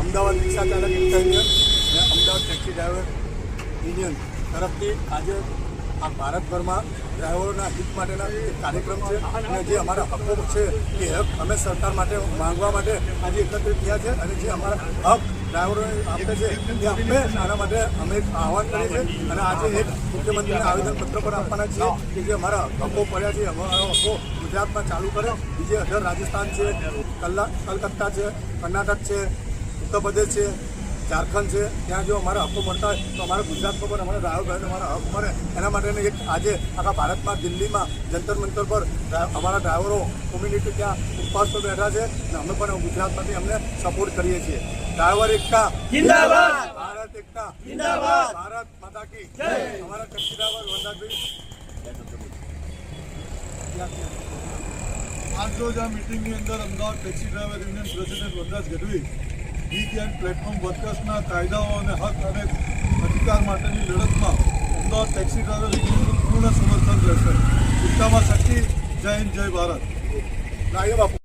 અમદાવાદ રિક્ષા ચાલક એકતા યુનિયન અને Ahmedabad taxi driver union તરફથી આજે આ ભારતભરમાં ડ્રાઈવરોના હિત માટેના એક કાર્યક્રમ છે અને જે અમારા હકો છે એ હક અમે સરકાર માટે માંગવા માટે આજે એકત્રિત થયા છે અને જે અમારા હક ડ્રાઈવરોને આપે છે એ આપણે આના માટે અમે આહવાન કરીએ છીએ અને આજે એક મુખ્યમંત્રીને આવેદનપત્ર પણ આપવાના છીએ કે જે અમારા હકો પડ્યા છે અમારા હકો ગુજરાતમાં ચાલુ કરે. બીજે અધર રાજસ્થાન છે, કલકત્તા છે, કર્ણાટક છે, ઉત્તર પ્રદેશ છે, ઝારખંડ છે, ત્યાં જો અમારા હકો મળતા હોય તો અમારા ગુજરાતમાં પણ અમારા ડ્રાઈવરોને અમારા હક મળે એના માટેને એક આજે આખા ભારતમાં દિલ્હીમાં જંતર મંતર પર અમારા ડ્રાઈવરો કોમ્યુનિટી ત્યાં ઉપવાસ પર બેઠા છે અને અમે પણ ગુજરાતમાંથી અમને સપોર્ટ કરીએ છીએ. ડ્રાઈવર એકતા જિંદાબાદ, ભારત એકતા જિંદાબાદ, ભારત માતા કી જય. અમારા ટેક્સી ડ્રાઈવર વનરાજભાઈ આજરોજ આ મિટિંગની અંદર Ahmedabad taxi driver union president Vanraj Gadhvi વીક એન્ડ પ્લેટફોર્મ વર્કર્સના કાયદાઓ અને હક અને અધિકાર માટેની લડતમાં અમદાવાદ ટેક્સી ડ્રાઈવર યુનિયનનું પૂર્ણ સમર્થન રહેશે. એકતામાં શક્તિ. જય હિન્દ, જય ભારત. લાગે બાપુ.